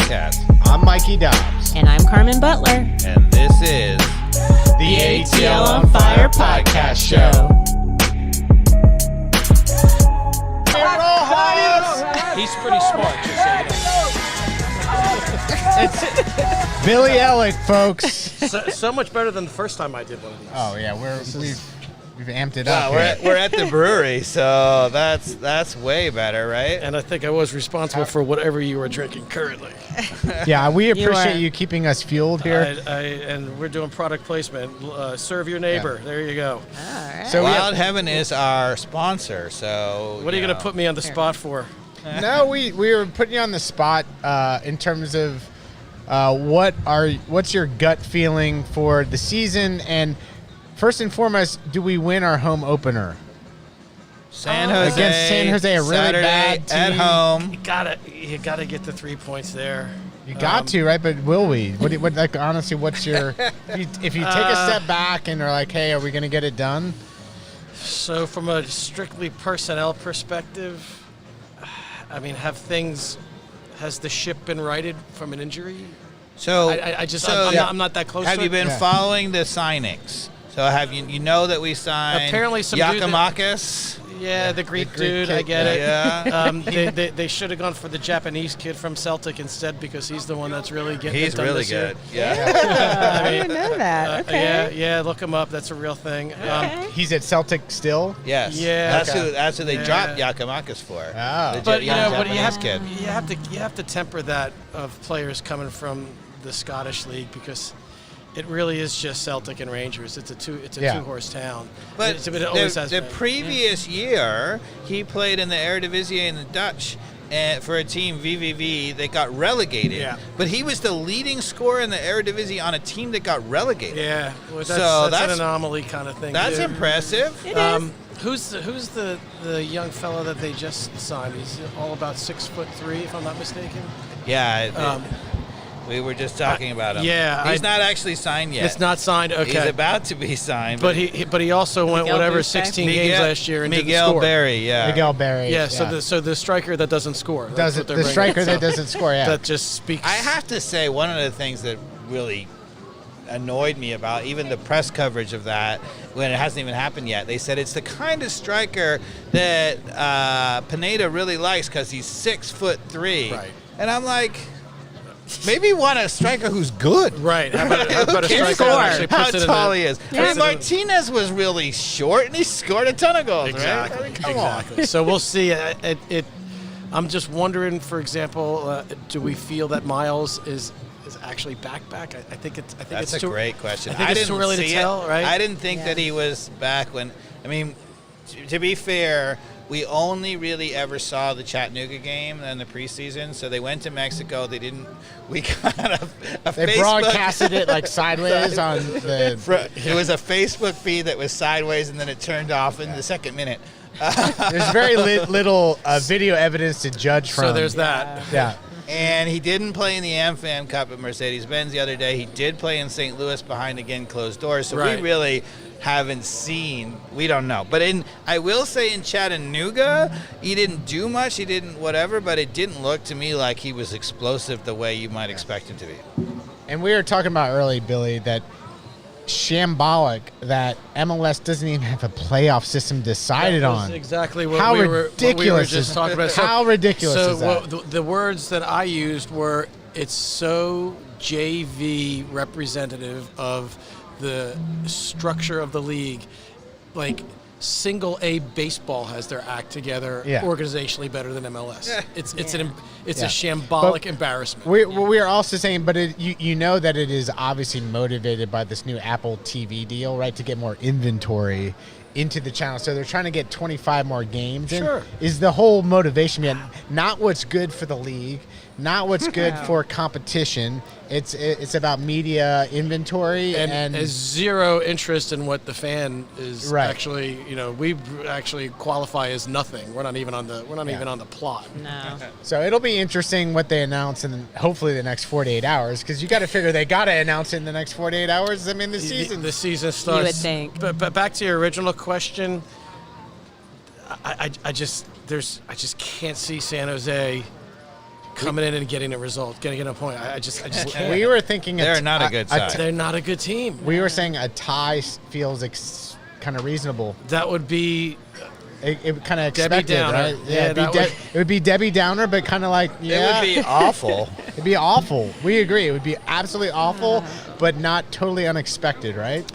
podcast. I'm Mikey Dobbs. And I'm Carmen Butler. And this is The ATL On Fire podcast show. He's pretty smart, just so you know. It's Billy Ellick, folks. So much better than the first time I did one of these. Oh yeah, we've amped it up. we're at the brewery, so that's way better, right? And I think I was responsible for whatever you were drinking currently. Yeah, we appreciate you keeping us fueled here. And we're doing product placement. Serve your neighbor. Yeah. There you go. All right. So Wild Heaven is our sponsor, so... What are you going to put me on the spot for? No, we were putting you on the spot in terms of what's your gut feeling for the season, and first and foremost, do we win our home opener? San Jose. Against San Jose, a really Saturday bad team. at home. You gotta get the 3 points there. You got to, right? But will we? Honestly, what's your... if you take a step back and are like, hey, are we going to get it done? So from a strictly personnel perspective, I mean, has the ship been righted from an injury? So I'm not that close to it. Have you been following the signings? So have you know that we signed apparently some Yakimakis? Yeah, the Greek dude, kid, I get it. Yeah. They should have gone for the Japanese kid from Celtic instead because he's the one that's really getting He's it done really this year. good. Yeah. I didn't know that. Okay. Yeah, look him up. That's a real thing. He's at Celtic still? Yes. Yeah. That's who they dropped Yakimakis for. Oh. But you kid. have to temper that of players coming from the Scottish league because it really is just Celtic and Rangers. It's a two-horse town. But it always has the been. previous year, he played in the Eredivisie in the Dutch, and for a team VVV that got relegated. Yeah. But he was the leading scorer in the Eredivisie on a team that got relegated. Yeah, well, So that's an anomaly kind of thing. That's too. impressive. It is. Who's the young fellow that they just signed? He's all about 6'3", if I'm not mistaken. Yeah. We were just talking about him. Yeah, he's not actually signed yet. It's not signed. Okay, He's about to be signed. but he also went Miguel whatever Busse? 16 games last year and didn't Miguel score. Berry, yeah. Miguel Berry. Yeah, so the striker that doesn't score. That's Does what it, they're the bringing. striker So that doesn't score, yeah. that just speaks. I have to say, one of the things that really annoyed me about even the press coverage of that when it hasn't even happened yet, they said it's the kind of striker that Pineda really likes because he's 6'3". Right. And I'm like, maybe want a striker who's good. Right. How about a Who cares striker that actually how puts it in tall the, he is. Yeah. I mean, Martinez was really short, and he scored a ton of goals, Exactly. right? I mean, come on. Exactly. So we'll see. I'm just wondering, for example, do we feel that Miles is actually back? I think it's. That's it's a too, great question. I think it's too early to see tell, right? I didn't think Yeah. that he was back when. I mean, to be fair, we only really ever saw the Chattanooga game in the preseason. So they went to Mexico. They didn't. We got a They Facebook. broadcasted it like sideways on the... It was a Facebook feed that was sideways, and then it turned off in the second minute. There's very little video evidence to judge from. So there's that. Yeah. And he didn't play in the AmFam Cup at Mercedes-Benz the other day. He did play in St. Louis behind, again, closed doors. So Right. we really haven't seen. We don't know. But I will say in Chattanooga, he didn't do much. He didn't whatever. But it didn't look to me like he was explosive the way you might expect him to be. And we were talking about early, Billy, that shambolic that MLS doesn't even have a playoff system decided That was on. exactly what How we were ridiculous just is- talking about. how ridiculous is that? The words that I used were, it's so JV representative of the structure of the league. Like, single A baseball has their act together organizationally better than MLS. It's a shambolic But embarrassment. We are also saying, but you know that it is obviously motivated by this new Apple TV deal, right, to get more inventory into the channel. So they're trying to get 25 more games in. Sure. Is the whole motivation behind not what's good for the league, not what's good for competition. It's about media inventory and zero interest in what the fan is Right. actually. We actually qualify as nothing. We're not even on the plot. No. so it'll be interesting what they announce in hopefully the next 48 hours, because you got to figure they got to announce it in the next 48 hours. I mean, the season. The season starts. You would think. But back to your original question, I just can't see San Jose coming in and getting a result, getting a point. I just can't. We were thinking They're not a good side. They're not a good team. We were saying a tie feels kind of reasonable. That would be It kind of Debbie expected, Downer. right? Yeah, it would be Debbie Downer, but kind of like, yeah. It would be awful. It'd be awful. We agree. It would be absolutely awful, but not totally unexpected, right?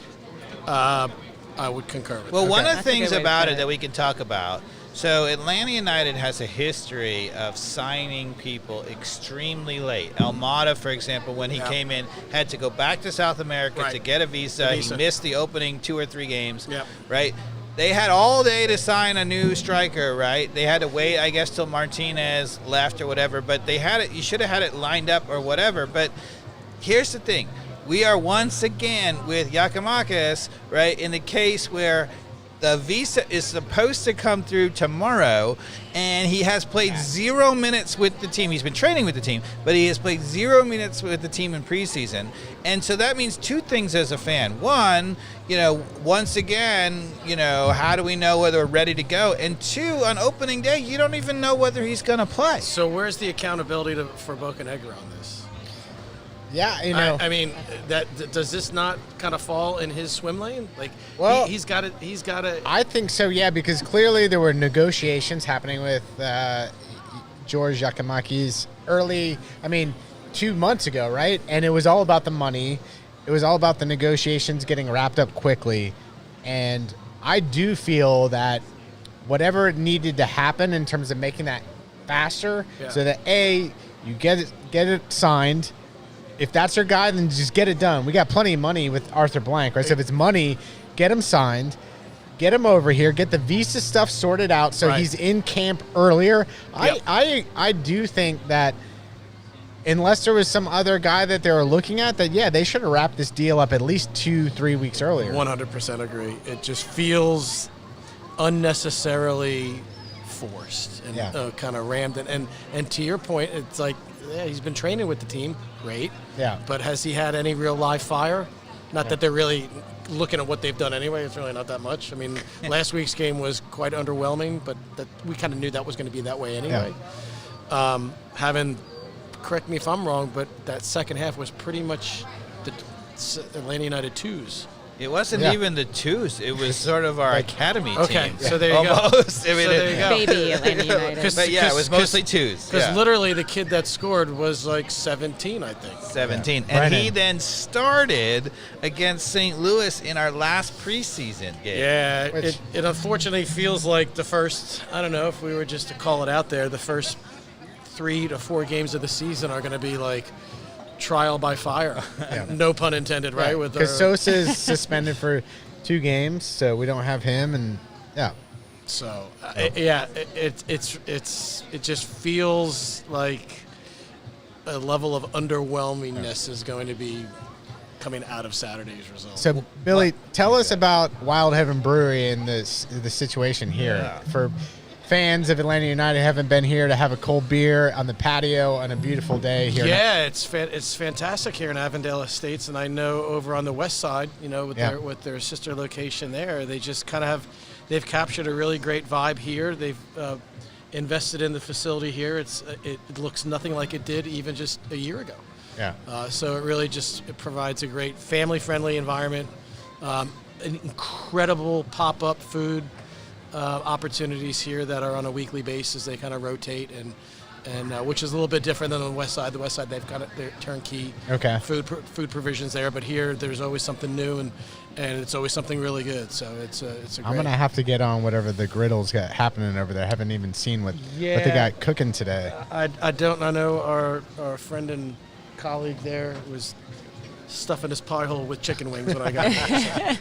I would concur with Well, that. one of the That's a good things way to about put it it. that we can talk about, so Atlanta United has a history of signing people extremely late. Almada, for example, when he came in, had to go back to South America Right. to get a visa. The He visa. missed the opening 2 or 3 games, Yep. right? They had all day to sign a new striker, right? They had to wait, I guess, till Martinez left or whatever, but they had it. You should have had it lined up or whatever. But here's the thing. We are once again with Giakoumakis, right, in the case where the visa is supposed to come through tomorrow, and he has played 0 minutes with the team. He's been training with the team, but he has played 0 minutes with the team in preseason. And so that means 2 things as a fan. One, once again, how do we know whether we're ready to go? And 2, on opening day, you don't even know whether he's going to play. So where's the accountability for Bocanegra on this? Yeah, I mean, does this not kind of fall in his swim lane? Like, Well- he's got it. He's got it. I think so, yeah, because clearly there were negotiations happening with George Giakoumakis 2 months ago, right? And it was all about the money. It was all about the negotiations getting wrapped up quickly. And I do feel that whatever needed to happen in terms of making that faster, so that you get it signed. If that's your guy, then just get it done. We got plenty of money with Arthur Blank, right? So if it's money, get him signed, get him over here, get the visa stuff sorted out so Right. he's in camp earlier. Yep. I do think that unless there was some other guy that they were looking at, that, yeah, they should have wrapped this deal up at least 2-3 weeks earlier. 100% agree. It just feels unnecessarily forced and kind of rammed. And to your point, it's like, yeah, he's been training with the team. Great. Yeah. But has he had any real live fire? Not that they're really looking at what they've done anyway. It's really not that much. I mean, last week's game was quite underwhelming, but we kind of knew that was going to be that way anyway. Correct me if I'm wrong, but that second half was pretty much the Atlanta United 2s. It wasn't even the 2s. It was sort of our academy Okay, team. so there you go. Almost. I mean, So there you go. Baby Atlanta United. But yeah, it was mostly 2s. Because literally the kid that scored was like 17, I think. 17. Yeah. And he Brennan. then started against St. Louis in our last preseason game. Yeah, Which- it unfortunately feels like the first, I don't know if we were just to call it out there, the first 3 to 4 games of the season are going to be like trial by fire. No pun intended, right? Because Sosa's suspended for 2 games, so we don't have him, and So it just feels like a level of underwhelmingness is going to be coming out of Saturday's result. So, Billy, tell us about Wild Heaven Brewery and the situation here. For fans of Atlanta United who haven't been here to have a cold beer on the patio on a beautiful day here. Yeah, it's fantastic here in Avondale Estates, and I know over on the west side, with their sister location there, they just kind of they've captured a really great vibe here. They've invested in the facility here. It looks nothing like it did even just a year ago. Yeah. So it really it provides a great family-friendly environment, an incredible pop-up food opportunities here that are on a weekly basis. They kind of rotate, and which is a little bit different than on the west side. The west side, they've got their turnkey food provisions there, but here there's always something new, and it's always something really good. So it's a great. I'm gonna have to get on whatever the griddles got happening over there. I haven't even seen what they got cooking today. I know our friend and colleague there was stuffing his pie hole with chicken wings when I got there.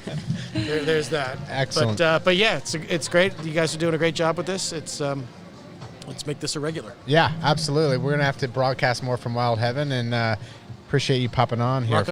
So there's that. Excellent. But yeah, it's great. You guys are doing a great job with this. Let's make this a regular. Yeah, absolutely. We're gonna have to broadcast more from Wild Heaven, and appreciate you popping on here.